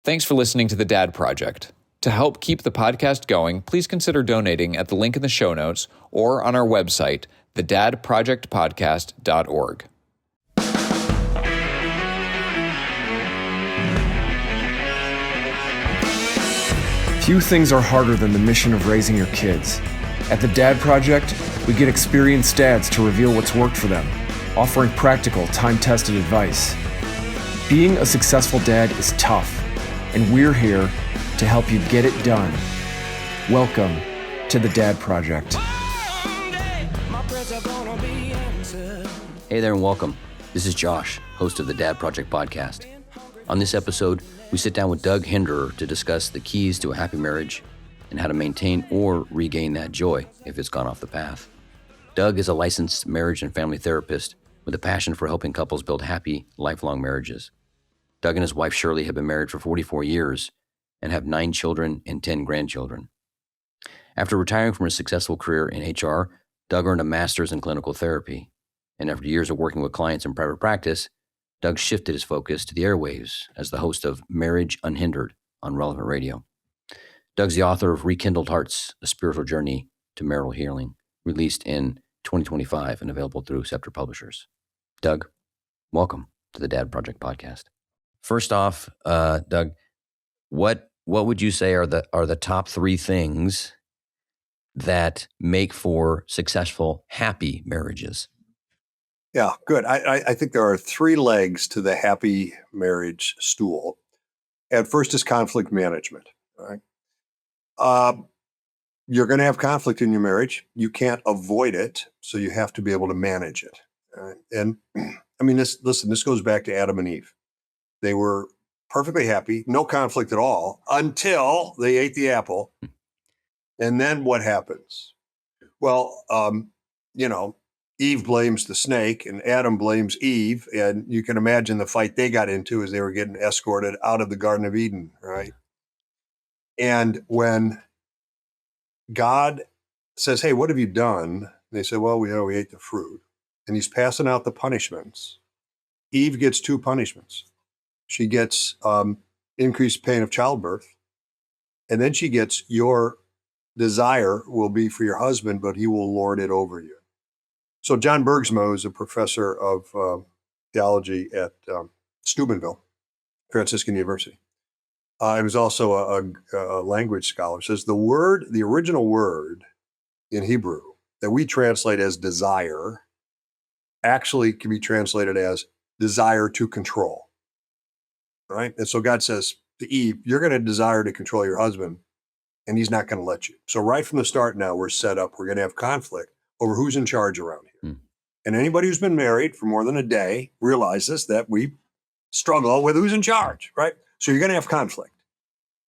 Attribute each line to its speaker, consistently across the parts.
Speaker 1: Thanks for listening to The Dad Project. To help keep the podcast going, please consider donating at the link in the show notes or on our website, thedadprojectpodcast.org.
Speaker 2: Few things are harder than the mission of raising your kids. At The Dad Project, we get experienced dads to reveal what's worked for them, offering practical, time-tested advice. Being a successful dad is tough, and we're here to help you get it done. Welcome to The Dad Project.
Speaker 3: Hey there and welcome. This is Josh, host of the Dad Project podcast. On this episode, we sit down with Doug Hinderer to discuss the keys to a happy marriage and how to maintain or regain that joy if it's gone off the path. Doug is a licensed marriage and family therapist with a passion for helping couples build happy, lifelong marriages. Doug and his wife Shirley have been married for 44 years and have 9 children and 10 grandchildren. After retiring from a successful career in HR, Doug earned a master's in clinical therapy. And after years of working with clients in private practice, Doug shifted his focus to the airwaves as the host of Marriage Unhindered on Relevant Radio. Doug's the author of Rekindled Hearts, A Spiritual Journey to Marital Healing, released in 2025 and available through Scepter Publishers. Doug, welcome to the Dad Project podcast. First off, Doug, what would you say are the top 3 things that make for successful, happy marriages?
Speaker 4: Yeah, good. I think there are 3 legs to the happy marriage stool. And first is conflict management. All right. You're going to have conflict in your marriage. You can't avoid it, so you have to be able to manage it. All right? And I mean, this goes back to Adam and Eve. They were perfectly happy, no conflict at all, until they ate the apple. And then what happens? Well, Eve blames the snake and Adam blames Eve. And you can imagine the fight they got into as they were getting escorted out of the Garden of Eden, right? And when God says, hey, what have you done? They say, well, we ate the fruit. And he's passing out the punishments. Eve gets 2 punishments. She gets increased pain of childbirth. And then she gets, your desire will be for your husband, but he will lord it over you. So John Bergsmo is a professor of theology at Steubenville, Franciscan University. He was also a language scholar. Says the original word in Hebrew that we translate as desire actually can be translated as desire to control. Right? And so God says to Eve, you're going to desire to control your husband, and he's not going to let you. So right from the start now, we're set up. We're going to have conflict over who's in charge around here. And anybody who's been married for more than a day realizes that we struggle with who's in charge, right? So you're going to have conflict,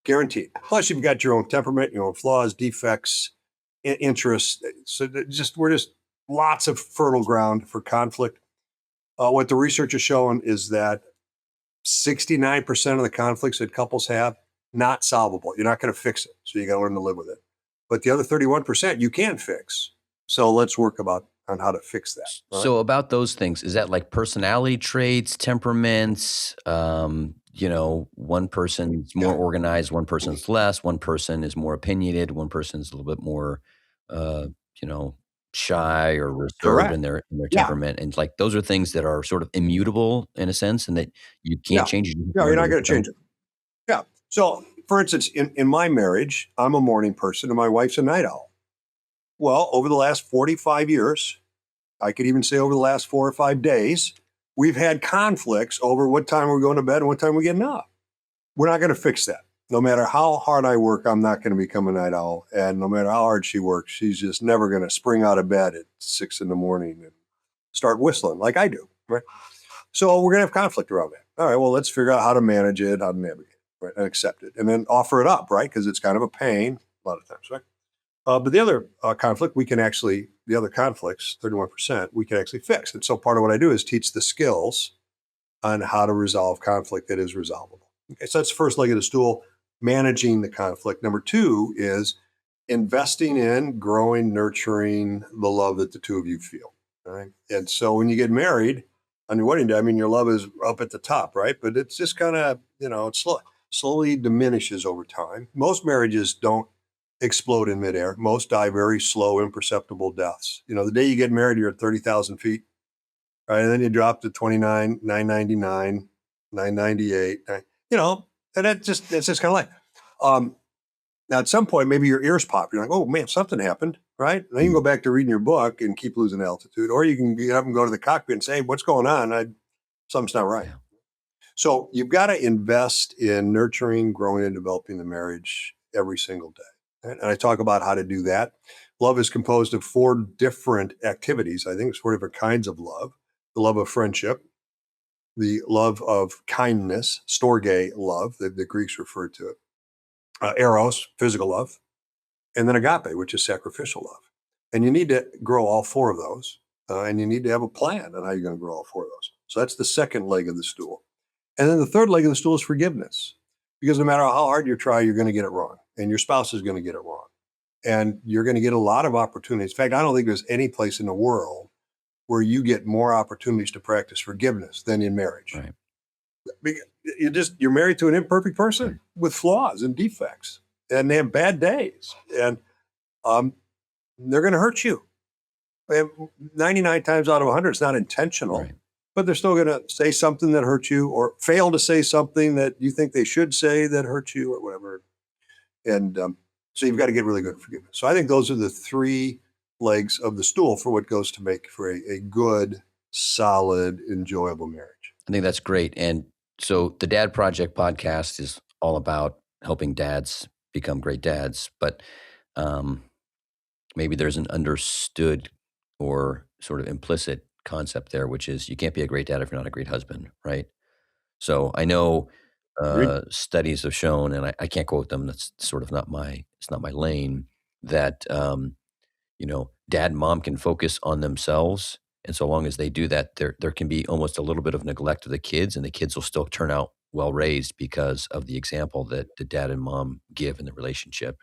Speaker 4: guaranteed. Plus, you've got your own temperament, your own flaws, defects, interests. So we're just lots of fertile ground for conflict. What the research is showing is that 69% of the conflicts that couples have, not solvable. You're not going to fix it. So you got to learn to live with it. But the other 31% you can fix. So let's work on how to fix that. Right?
Speaker 3: So about those things, is that like personality traits, temperaments? One person's more organized, one person's less, one person is more opinionated, one person's a little bit more, shy or reserved in their temperament. And like, those are things that are sort of immutable in a sense and that you can't change it.
Speaker 4: No, you're not going to change it. Yeah. So for instance, in my marriage, I'm a morning person and my wife's a night owl. Well, over the last 45 years, I could even say over the last 4 or 5 days, we've had conflicts over what time we're going to bed and what time we're getting up. We're not going to fix that. No matter how hard I work, I'm not going to become a night owl. And no matter how hard she works, she's just never going to spring out of bed at 6 a.m. and start whistling like I do. Right? So we're going to have conflict around that. All right, well, let's figure out how to manage it, how to navigate it, right? And accept it. And then offer it up, right? Because it's kind of a pain a lot of times, right? But the other conflict, the other conflicts, 31%, we can actually fix. And so part of what I do is teach the skills on how to resolve conflict that is resolvable. Okay, so that's the first leg of the stool, managing the conflict. Number 2 is investing in, growing, nurturing the love that the two of you feel. Right? And so when you get married on your wedding day, I mean, your love is up at the top, right? But it's just kind of, it's slow. slowly diminishes over time. Most marriages don't explode in midair. Most die very slow, imperceptible deaths. The day you get married, you're at 30,000 feet, right? And then you drop to 29, 999, 998, and that's just kind of life. Now, at some point, maybe your ears pop. You're like, oh, man, something happened, right? And then you can go back to reading your book and keep losing altitude. Or you can get up and go to the cockpit and say, hey, what's going on? Something's not right.
Speaker 3: Yeah.
Speaker 4: So you've got to invest in nurturing, growing, and developing the marriage every single day. And I talk about how to do that. Love is composed of 4 different activities. I think it's 4 different kinds of love. The love of friendship, the love of kindness, storge love, the Greeks referred to it. Eros, physical love, and then agape, which is sacrificial love. And you need to grow all 4 of those, and you need to have a plan on how you're going to grow all 4 of those. So that's the second leg of the stool. And then the third leg of the stool is forgiveness, because no matter how hard you try, you're going to get it wrong, and your spouse is going to get it wrong. And you're going to get a lot of opportunities. In fact, I don't think there's any place in the world where you get more opportunities to practice forgiveness than in marriage.
Speaker 3: Right.
Speaker 4: You're married to an imperfect person with flaws and defects, and they have bad days, and they're going to hurt you. And 99 times out of 100, it's not intentional,
Speaker 3: Right.
Speaker 4: but they're still going to say something that hurts you, or fail to say something that you think they should say that hurts you, or whatever. And so you've got to get really good at forgiveness. So I think those are the 3 legs of the stool for what goes to make for a good, solid, enjoyable marriage.
Speaker 3: I think that's great. And so the Dad Project podcast is all about helping dads become great dads, but maybe there's an understood or sort of implicit concept there, which is you can't be a great dad if you're not a great husband, right? So I know studies have shown, and I can't quote them, that's sort of it's not my lane, that, dad and mom can focus on themselves. And so long as they do that, there can be almost a little bit of neglect of the kids, and the kids will still turn out well raised because of the example that the dad and mom give in the relationship.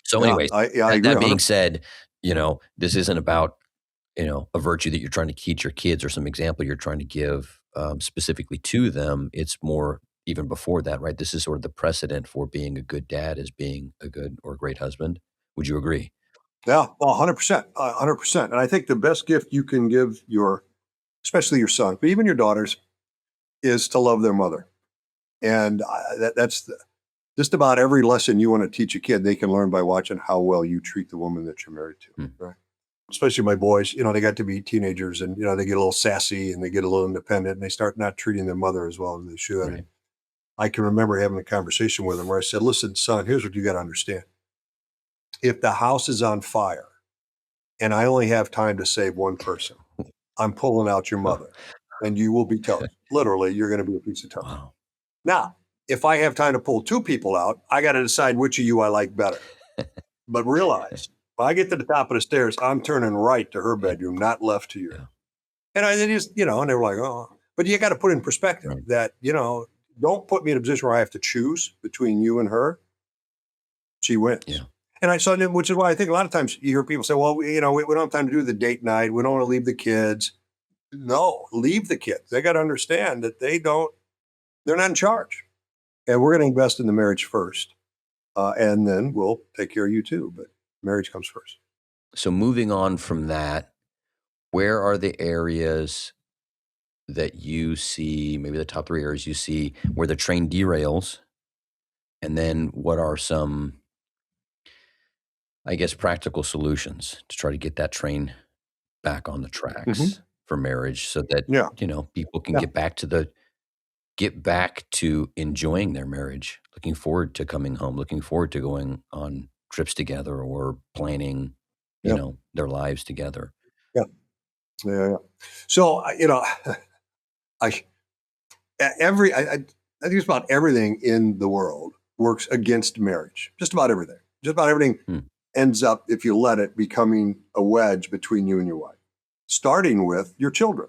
Speaker 3: So, anyways,
Speaker 4: I agree.
Speaker 3: that being
Speaker 4: 100%.
Speaker 3: said, this isn't about a virtue that you're trying to teach your kids or some example you're trying to give specifically to them. It's more even before that, right? This is sort of the precedent for being a good dad as being a good or a great husband. Would you agree?
Speaker 4: Yeah, well, 100%, 100%. And I think the best gift you can give especially your son, but even your daughters, is to love their mother. And that's just about every lesson you want to teach a kid, they can learn by watching how well you treat the woman that you're married to, right? Especially my boys, they got to be teenagers, and, they get a little sassy and they get a little independent, and they start not treating their mother as well as they should.
Speaker 3: Right.
Speaker 4: I can remember having a conversation with them where I said, listen, son, here's what you got to understand. If the house is on fire and I only have time to save one person, I'm pulling out your mother, and you will be toast. Literally, you're going to be a piece of toast.
Speaker 3: Wow.
Speaker 4: Now, if I have time to pull 2 people out, I got to decide which of you I like better. But realize, when I get to the top of the stairs, I'm turning right to her bedroom, not left to yours.
Speaker 3: Yeah.
Speaker 4: And they just, and they were like, oh. But you got to put in perspective that, don't put me in a position where I have to choose between you and her. She wins.
Speaker 3: Yeah.
Speaker 4: And I saw, which is why I think a lot of times you hear people say, well, we don't have time to do the date night. We don't want to leave the kids. No, leave the kids. They got to understand that they're not in charge. And we're going to invest in the marriage first. And then we'll take care of you too. But marriage comes first.
Speaker 3: So moving on from that, where are the areas that you see, maybe the top 3 areas you see where the train derails? And then what are some, I guess, practical solutions to try to get that train back on the tracks for marriage so that, people can get back to enjoying their marriage, looking forward to coming home, looking forward to going on trips together or planning, their lives together.
Speaker 4: Yeah. So, I think just about everything in the world works against marriage. Just about everything. Just about everything ends up, if you let it, becoming a wedge between you and your wife, starting with your children.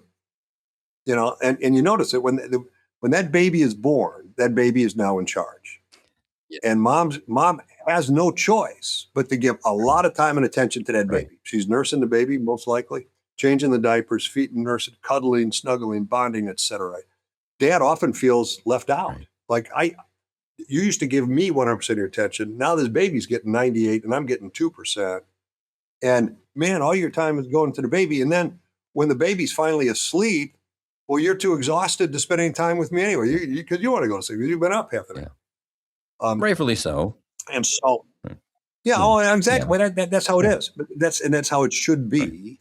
Speaker 4: And you notice it when that baby is born, that baby is now in charge. Yeah. And mom has no choice but to give a lot of time and attention to that baby. She's nursing the baby, most likely, changing the diapers, feeding, nursing, cuddling, snuggling, bonding, etc. Dad often feels left out. Like you used to give me 100% of your attention. Now this baby's getting 98 and I'm getting 2%. And man, all your time is going to the baby. And then when the baby's finally asleep, well, you're too exhausted to spend any time with me anyway, because you want to go to sleep. You've been up half the night.
Speaker 3: Rightfully so.
Speaker 4: And so, exactly.
Speaker 3: Yeah.
Speaker 4: Well, that's how it is. But that's how it should be. Right.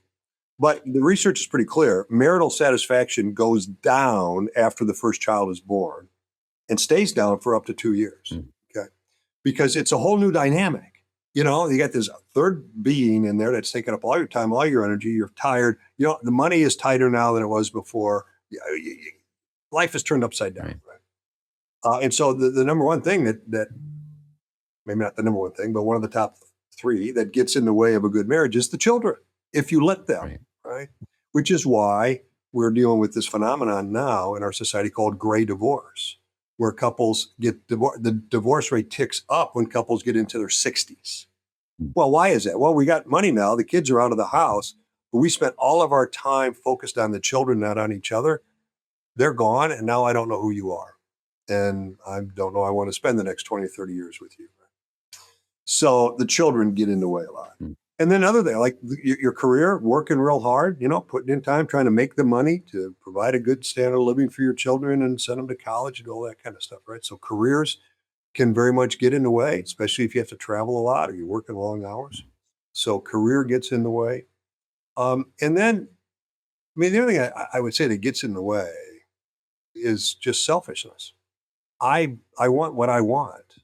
Speaker 4: But the research is pretty clear. Marital satisfaction goes down after the first child is born and stays down for up to 2 years. Okay, because it's a whole new dynamic. You got this third being in there that's taking up all your time, all your energy. You're tired. The money is tighter now than it was before. Life is turned upside down. Right? And so the number one thing that maybe not the number one thing, but one of the top 3 that gets in the way of a good marriage is the children, if you let them, right? Which is why we're dealing with this phenomenon now in our society called gray divorce, where couples get divorced. The divorce rate ticks up when couples get into their 60s. Well, why is that? Well, we got money now. The kids are out of the house, but we spent all of our time focused on the children, not on each other. They're gone, and now I don't know who you are. And I don't know I want to spend the next 20, 30 years with you. So the children get in the way a lot. And then other things, like your career, working real hard, putting in time, trying to make the money to provide a good standard of living for your children and send them to college and all that kind of stuff, right? So careers can very much get in the way, especially if you have to travel a lot or you're working long hours. So career gets in the way. And then, the other thing I would say that gets in the way is just selfishness. I want what I want.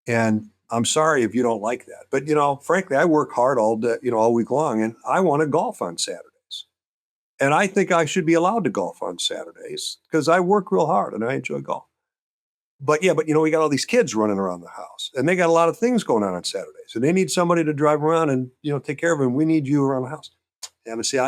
Speaker 4: And I'm sorry if you don't like that. But, frankly, I work hard all day, all week long, and I want to golf on Saturdays. And I think I should be allowed to golf on Saturdays because I work real hard and I enjoy golf. But we got all these kids running around the house and they got a lot of things going on Saturdays and they need somebody to drive around and, take care of them. We need you around the house. Yeah, but see,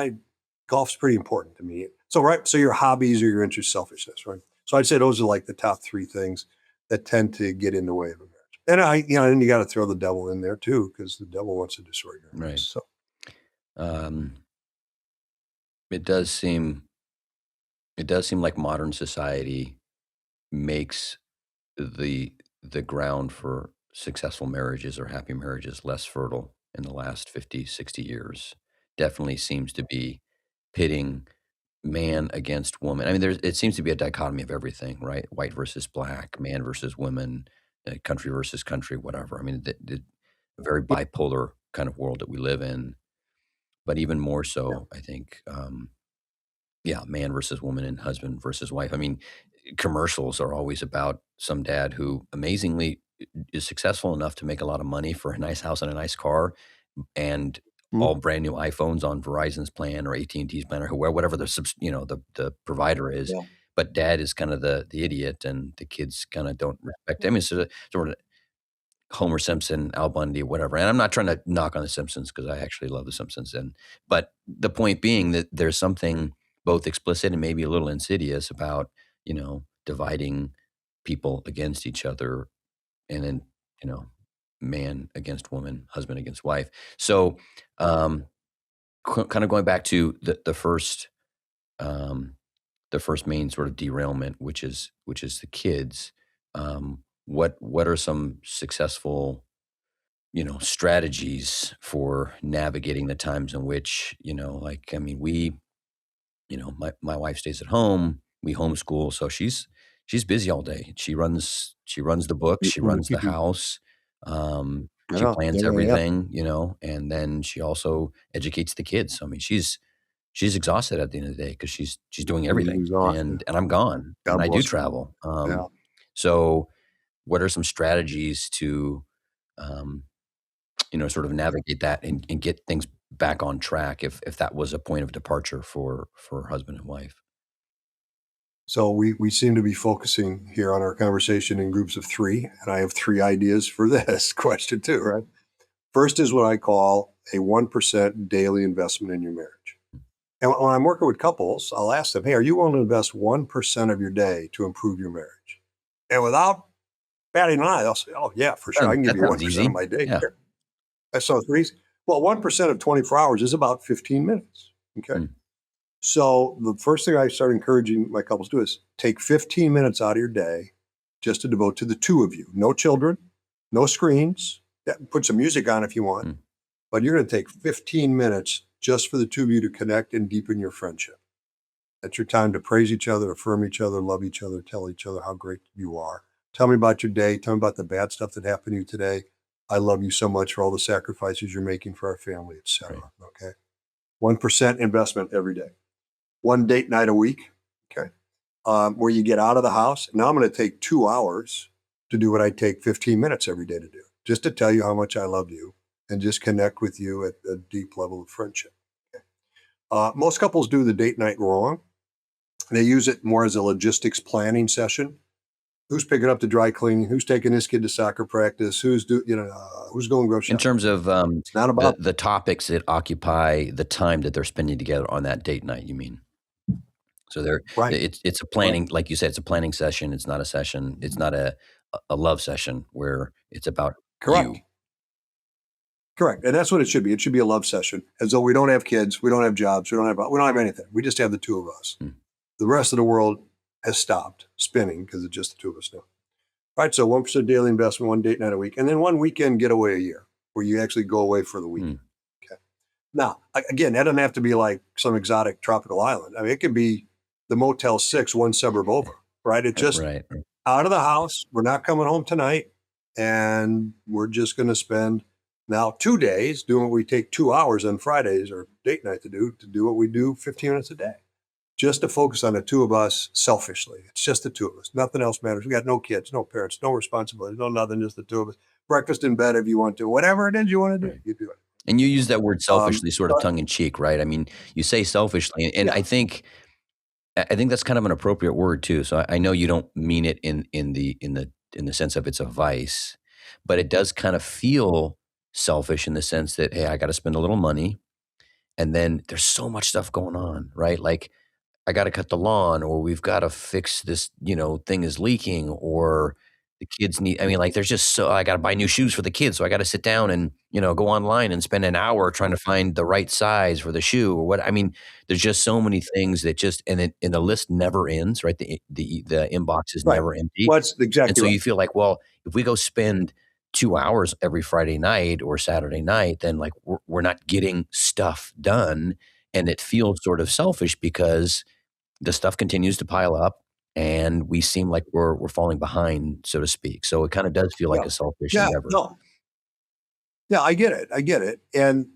Speaker 4: golf's pretty important to me. So your hobbies or your interest, selfishness, right? So I'd say those are like the top 3 things that tend to get in the way of a marriage. And and you got to throw the devil in there too, because the devil wants to destroy your marriage.
Speaker 3: Right.
Speaker 4: So,
Speaker 3: it does seem like modern society makes the ground for successful marriages or happy marriages less fertile in the last 50, 60 years. Definitely seems to be pitting man against woman. It seems to be a dichotomy of everything, right? White versus black, man versus women, country versus country, whatever. The very bipolar kind of world that we live in, but even more so, I think, man versus woman and husband versus wife. Commercials are always about some dad who amazingly is successful enough to make a lot of money for a nice house and a nice car and all brand new iPhones on Verizon's plan or AT&T's plan or whatever the provider is. Yeah. But dad is kind of the idiot and the kids kind of don't respect him. It's sort of Homer Simpson, Al Bundy, whatever. And I'm not trying to knock on The Simpsons because I actually love The Simpsons. But the point being that there's something both explicit and maybe a little insidious about, dividing people against each other and then, man against woman, husband against wife. So kind of going back to the first main sort of derailment, which is the kids. What are some successful, strategies for navigating the times in which, my wife stays at home, we homeschool. So she's busy all day. She runs the books, she runs the house. She plans everything, and then she also educates the kids. So, she's exhausted at the end of the day because she's doing everything and I'm gone and I do travel. So what are some strategies to, sort of navigate that and get things back on track if that was a point of departure for husband and wife?
Speaker 4: So we seem to be focusing here on our conversation in groups of 3, and I have 3 ideas for this question too, right? First is what I call a 1% daily investment in your marriage. And when I'm working with couples, I'll ask them, hey, are you willing to invest 1% of your day to improve your marriage? And without batting an eye, they'll say, oh yeah, for sure. I can give you 1% of my day.
Speaker 3: Yeah.
Speaker 4: That sounds pretty easy. Well, 1% of 24 hours is about 15 minutes. Okay. So the first thing I start encouraging my couples to do is take 15 minutes out of your day just to devote to the two of you. No children, no screens. Yeah, put some music on if you want, but you're going to take 15 minutes just for the two of you to connect and deepen your friendship. That's your time to praise each other, affirm each other, love each other, tell each other how great you are. Tell me about your day. Tell me about the bad stuff that happened to you today. I love you so much for all the sacrifices you're making for our family, etc.
Speaker 3: Right.
Speaker 4: Okay. 1% investment every day. One date night a week. Okay. Where you get out of the house. Now I'm going to take 2 hours to do what I take 15 minutes every day to do, just to tell you how much I love you and just connect with you at a deep level of friendship. Okay. Most couples do the date night wrong. They use it more as a logistics planning session. Who's picking up the dry cleaning? Who's taking this kid to soccer practice? Who's going grocery
Speaker 3: In
Speaker 4: shopping?
Speaker 3: terms of
Speaker 4: It's not about
Speaker 3: the topics that occupy the time that they're spending together on that date night, you mean? So
Speaker 4: right.
Speaker 3: it's a planning, like you said, it's a planning session. It's not a session. It's not a love session where it's about
Speaker 4: Correct.
Speaker 3: you.
Speaker 4: Correct. And that's what it should be. It should be a love session, as though we don't have kids, we don't have jobs, we don't have anything. We just have the two of us. The rest of the world has stopped spinning because it's just the two of us now. All right. So 1% daily investment, one date night a week, and then one weekend getaway a year where you actually go away for the weekend. Okay. Now, again, that doesn't have to be like some exotic tropical island. I mean, it could be the Motel 6, one suburb over, right? It's just
Speaker 3: Right.
Speaker 4: out of the house. We're not coming home tonight. And we're just going to spend now 2 days doing what we take 2 hours on Fridays or date night to do what we do 15 minutes a day. Just to focus on the two of us selfishly. It's just the two of us. Nothing else matters. We got no kids, no parents, no responsibilities, no nothing, just the two of us. Breakfast in bed if you want to. Whatever it is you want to do,
Speaker 3: Right.
Speaker 4: you do it.
Speaker 3: And you use that word selfishly sort of tongue in cheek, right? I mean, you say selfishly, and
Speaker 4: Yeah.
Speaker 3: I think that's kind of an appropriate word too. So I know you don't mean it in the sense of it's a vice, but it does kind of feel selfish in the sense that, hey, I got to spend a little money, and then there's so much stuff going on, right? Like I got to cut the lawn, or we've got to fix this, thing is leaking, or the kids need, I mean, like there's just I got to buy new shoes for the kids. So I got to sit down and, go online and spend an hour trying to find the right size for the shoe or what. I mean, there's just so many things that and the list never ends, right? The inbox is
Speaker 4: Right.
Speaker 3: never empty.
Speaker 4: Well, that's exactly
Speaker 3: And so
Speaker 4: right.
Speaker 3: you feel like, well, if we go spend 2 hours every Friday night or Saturday night, then like we're not getting stuff done. And it feels sort of selfish because the stuff continues to pile up and we seem like we're falling behind, so to speak. So it kind of does feel like a selfish endeavor.
Speaker 4: No. Yeah, I get it. And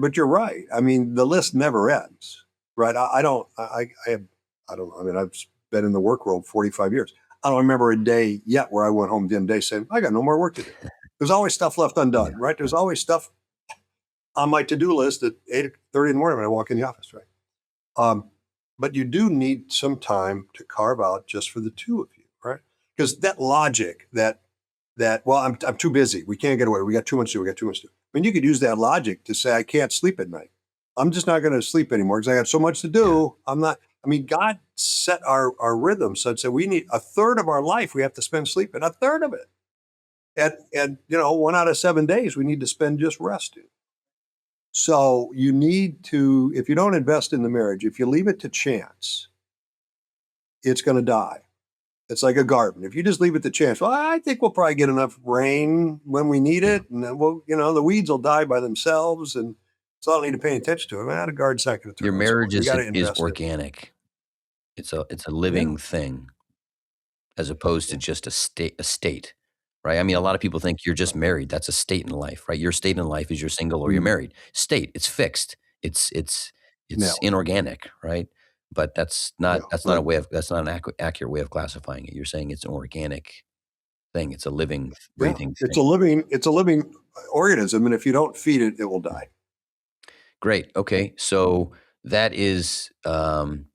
Speaker 4: but you're right. I mean, the list never ends, right? I don't know. I mean, I've been in the work world 45 years. I don't remember a day yet where I went home the end of the day saying, I got no more work to do. There's always stuff left undone, right? There's always stuff on my to-do list at 8:30 in the morning when I walk in the office, right? But you do need some time to carve out just for the two of you, right? Because that logic that well, I'm too busy. We can't get away. We got too much to do. We got too much to do. I mean, you could use that logic to say, I can't sleep at night. I'm just not going to sleep anymore because I got so much to do. I'm not. I mean, God set our rhythm such that we need a third of our life we have to spend sleeping, a third of it. And 1 out of 7 days we need to spend just resting. So you need to, if you don't invest in the marriage, if you leave it to chance, it's going to die. It's like a garden. If you just leave it to chance, well, I think we'll probably get enough rain when we need it, and then the weeds will die by themselves, and so I don't need to pay attention to it. Man, the garden's not going to turn.
Speaker 3: Your marriage is
Speaker 4: invest
Speaker 3: organic. It's a living thing, as opposed to just a state, right? I mean, a lot of people think you're just married. That's a state in life, right? Your state in life is you're single or you're married. State, it's fixed. It's
Speaker 4: No.
Speaker 3: inorganic, right? But that's not
Speaker 4: No.
Speaker 3: that's not an accurate way of classifying it. You're saying it's an organic thing. It's a living, breathing thing.
Speaker 4: It's a living organism, and if you don't feed it, it will die.
Speaker 3: Great. Okay. So that is the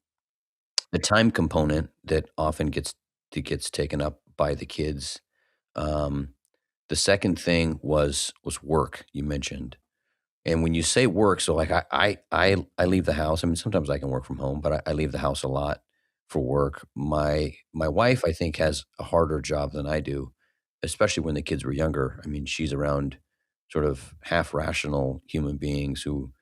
Speaker 3: time component that often gets taken up by the kids. The second thing was work, you mentioned. And when you say work, so like I leave the house. I mean, sometimes I can work from home, but I leave the house a lot for work. My wife, I think, has a harder job than I do, especially when the kids were younger. I mean, she's around sort of half rational human beings who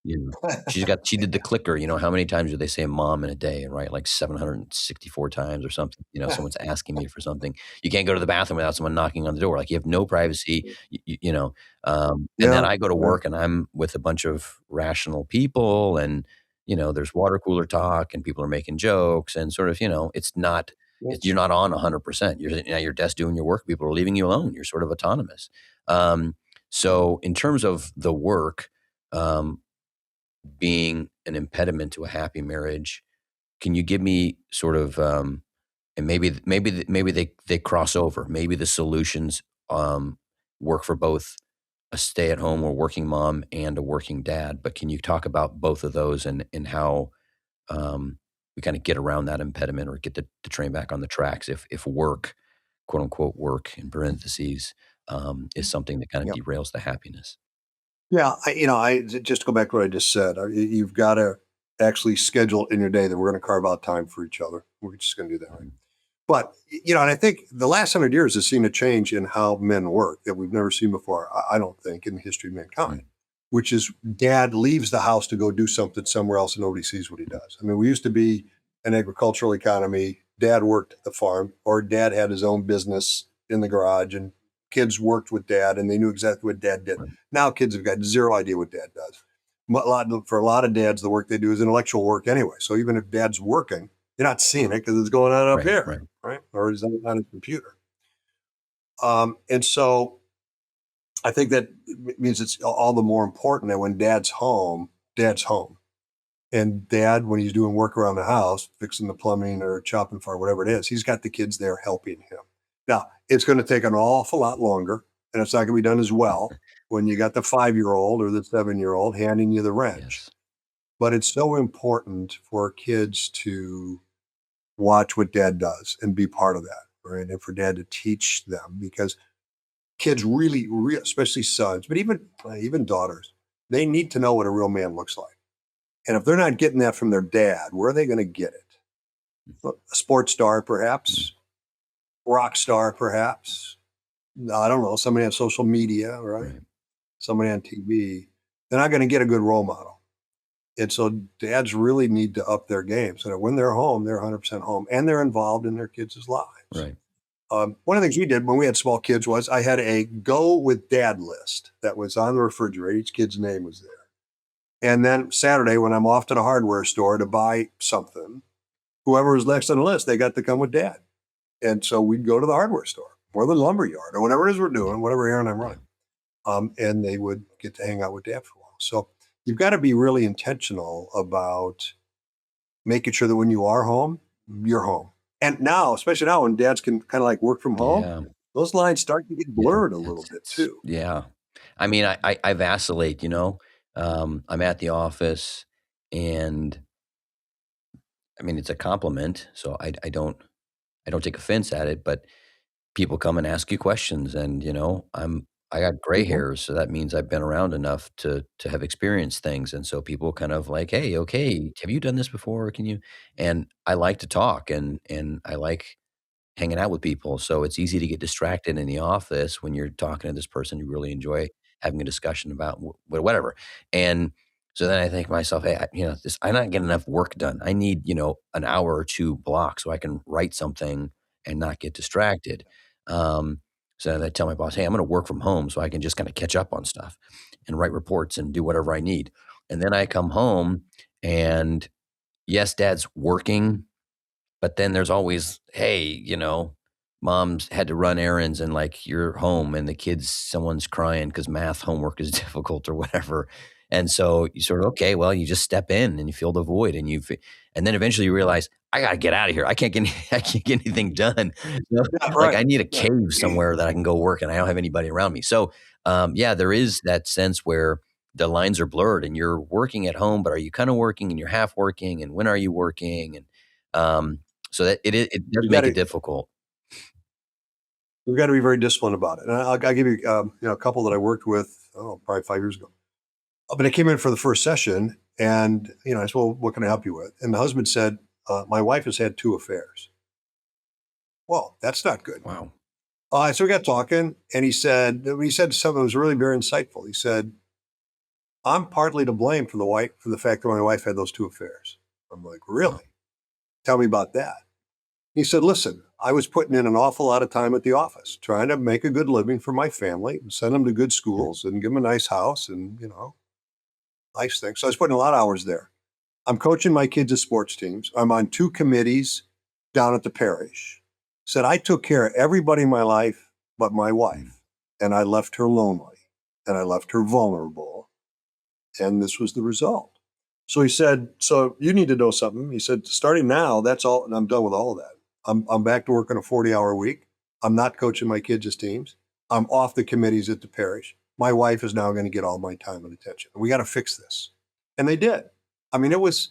Speaker 3: You know, she did the clicker. You know, how many times do they say mom in a day? Right, like 764 times or something. You know, someone's asking me for something. You can't go to the bathroom without someone knocking on the door. Like you have no privacy. You know, and then
Speaker 4: Yeah.
Speaker 3: I go to
Speaker 4: Yeah.
Speaker 3: work and I'm with a bunch of rational people, and you know, there's water cooler talk and people are making jokes and sort of, you know, it's not.
Speaker 4: Yeah.
Speaker 3: You're not on 100%. You're sitting at your desk doing your work. People are leaving you alone. You're sort of autonomous. Um, so in terms of the work, um, being an impediment to a happy marriage, can you give me sort of and maybe they cross over. Maybe the solutions work for both a stay-at-home or working mom and a working dad. But can you talk about both of those and how we kind of get around that impediment or get the train back on the tracks if work, quote unquote work in parentheses, is something that kind of
Speaker 4: Yeah.
Speaker 3: derails the happiness?
Speaker 4: Yeah, just to go back to what I just said. You've got to actually schedule in your day that we're going to carve out time for each other. We're just going to do that, right?
Speaker 3: Mhm.
Speaker 4: But and I think the last 100 years has seen a change in how men work that we've never seen before. I don't think in the history of mankind, which is dad leaves the house to go do something somewhere else and nobody sees what he does. I mean, we used to be an agricultural economy. Dad worked at the farm, or dad had his own business in the garage, and kids worked with dad and they knew exactly what dad did.
Speaker 3: Right.
Speaker 4: Now kids have got zero idea what dad does. For a lot of dads, the work they do is intellectual work anyway. So even if dad's working, you're not seeing it because it's going on up
Speaker 3: Right,
Speaker 4: here,
Speaker 3: right.
Speaker 4: right? Or he's on his computer. And so I think that means it's all the more important that when dad's home, dad's home. And dad, when he's doing work around the house, fixing the plumbing or chopping for whatever it is, he's got the kids there helping him. Now, it's going to take an awful lot longer, and it's not going to be done as well when you got the 5-year-old or the 7-year-old handing you the wrench.
Speaker 3: Yes.
Speaker 4: But it's so important for kids to watch what dad does and be part of that, right? And for dad to teach them, because kids really, especially sons, but even daughters, they need to know what a real man looks like. And if they're not getting that from their dad, where are they going to get it? A sports star,
Speaker 3: Mm.
Speaker 4: perhaps, rock star, perhaps. I don't know. Somebody on social media, right?
Speaker 3: Right.
Speaker 4: Somebody on TV. They're not going to get a good role model. And so dads really need to up their game so that when they're home, they're 100% home and they're involved in their kids' lives.
Speaker 3: Right.
Speaker 4: One of the things we did when we had small kids was I had a go with dad list that was on the refrigerator. Each kid's name was there. And then Saturday, when I'm off to the hardware store to buy something, whoever was next on the list, they got to come with dad. And so we'd go to the hardware store or the lumber yard or whatever it is we're doing, whatever errand I'm running. And they would get to hang out with dad for a while. So you've got to be really intentional about making sure that when you are home, you're home. And now, especially now when dads can kind of like work from home,
Speaker 3: Yeah.
Speaker 4: those lines start to get blurred a little bit too.
Speaker 3: Yeah. I mean, I vacillate, you know. I'm at the office and I mean it's a compliment, so I don't take offense at it, but people come and ask you questions and, you know, I got gray
Speaker 4: Mhm.
Speaker 3: hairs, so that means I've been around enough to have experienced things. And so people kind of like, "Hey, okay, have you done this before? Can you?" And I like to talk and I like hanging out with people. So it's easy to get distracted in the office when you're talking to this person you really enjoy having a discussion about whatever. And so then I think to myself, hey, I'm not getting enough work done. I need, an hour or two block so I can write something and not get distracted. Um, so then I tell my boss, hey, I'm going to work from home so I can just kind of catch up on stuff and write reports and do whatever I need. And then I come home and yes, dad's working, but then there's always, hey, mom's had to run errands and like you're home and the kids, someone's crying because math homework is difficult or whatever. And so you sort of, okay, well, you just step in and you fill the void and then eventually you realize, I got to get out of here. I can't get, I can't get anything done. So,
Speaker 4: Yeah,
Speaker 3: like
Speaker 4: right.
Speaker 3: I need a
Speaker 4: Right.
Speaker 3: cave somewhere that I can go work and I don't have anybody around me. So, yeah, there is that sense where the lines are blurred and you're working at home, but are you kind of working and you're half working and when are you working? And, so that it does
Speaker 4: You got
Speaker 3: make it
Speaker 4: to
Speaker 3: difficult.
Speaker 4: We've got to be very disciplined about it. And I'll give you, a couple that I worked with, probably 5 years ago. But I came in for the first session, and I said, "Well, what can I help you with?" And the husband said, "My wife has had 2 affairs." Well, that's not good.
Speaker 3: Wow.
Speaker 4: So we got talking, and he said something that was really very insightful. He said, I'm partly to blame for the fact that my wife had those 2 affairs. I'm like, really? Tell me about that. He said, listen, I was putting in an awful lot of time at the office, trying to make a good living for my family, send them to good schools and give them a nice house and, nice things. So I was putting a lot of hours there. I'm coaching my kids' sports teams. I'm on 2 committees down at the parish. Said I took care of everybody in my life but my wife, and I left her lonely, and I left her vulnerable, and this was the result. So he said, so you need to know something. He said, starting now, that's all, and I'm done with all of that. I'm back to working a 40-hour week. I'm not coaching my kids' teams. I'm off the committees at the parish. My wife is now going to get all my time and attention. We got to fix this. And they did. I mean, it was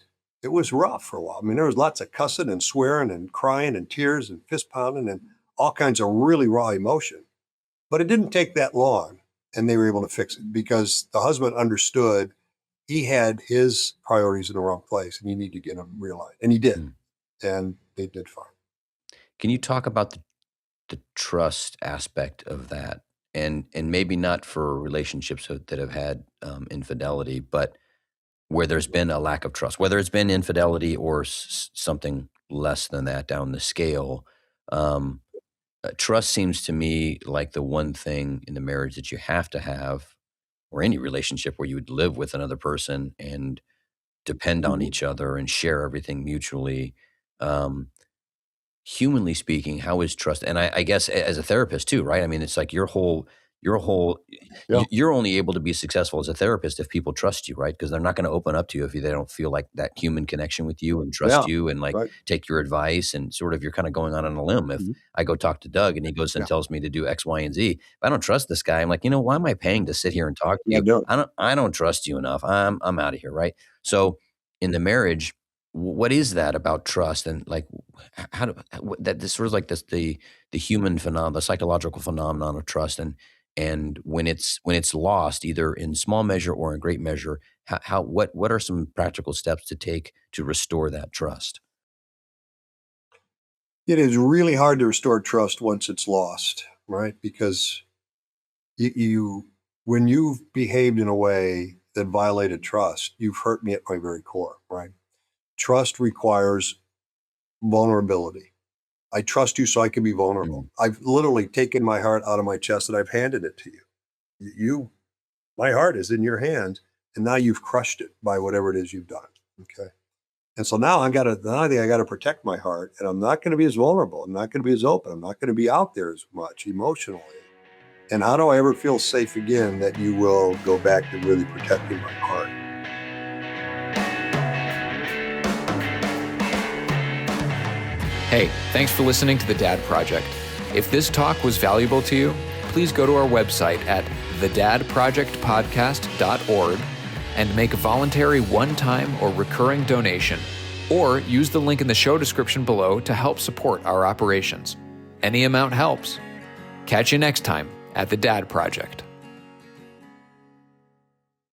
Speaker 4: rough for a while. I mean, there was lots of cussing and swearing and crying and tears and fist pounding and all kinds of really raw emotion. But it didn't take that long, and they were able to fix it because the husband understood he had his priorities in the wrong place, and you need to get them realigned. And he did. And they did fine.
Speaker 3: Can you talk about the trust aspect of that? And maybe not for relationships that have had infidelity, but where there's been a lack of trust, whether it's been infidelity or something less than that down the scale. Trust seems to me like the one thing in the marriage that you have to have, or any relationship where you would live with another person and depend on each other and share everything mutually. Humanly speaking, how is trust? And I guess as a therapist too, right? I mean, it's like your whole,
Speaker 4: Yeah.
Speaker 3: you're only able to be successful as a therapist if people trust you, right? Because they're not going to open up to you if they don't feel like that human connection with you and trust you and like
Speaker 4: Right.
Speaker 3: take your advice, and sort of you're kind of going on a limb. If I go talk to Doug and he goes and
Speaker 4: Yeah.
Speaker 3: tells me to do X, Y, and Z, if I don't trust this guy, I'm like, why am I paying to sit here and talk to
Speaker 4: Yeah,
Speaker 3: you?
Speaker 4: do it.
Speaker 3: I don't trust you enough. I'm out of here, right? So in the marriage, what is that about trust, and like how do that this sort of like this the human phenomenon, the psychological phenomenon of trust, and when it's lost either in small measure or in great measure, what are some practical steps to take to restore that trust?
Speaker 4: It is really hard to restore trust once it's lost, right? Because when you've behaved in a way that violated trust, you've hurt me at my very core, right? Trust requires vulnerability. I trust you so I can be vulnerable. I've literally taken my heart out of my chest and I've handed it to you. My heart is in your hands, and now you've crushed it by whatever it is you've done. Okay. And so now I got to protect my heart, and I'm not going to be as vulnerable. I'm not going to be as open. I'm not going to be out there as much emotionally. And how do I ever feel safe again that you will go back to really protecting my heart?
Speaker 1: Hey, thanks for listening to The Dad Project. If this talk was valuable to you, please go to our website at thedadprojectpodcast.org and make a voluntary one-time or recurring donation, or use the link in the show description below to help support our operations. Any amount helps. Catch you next time at The Dad Project.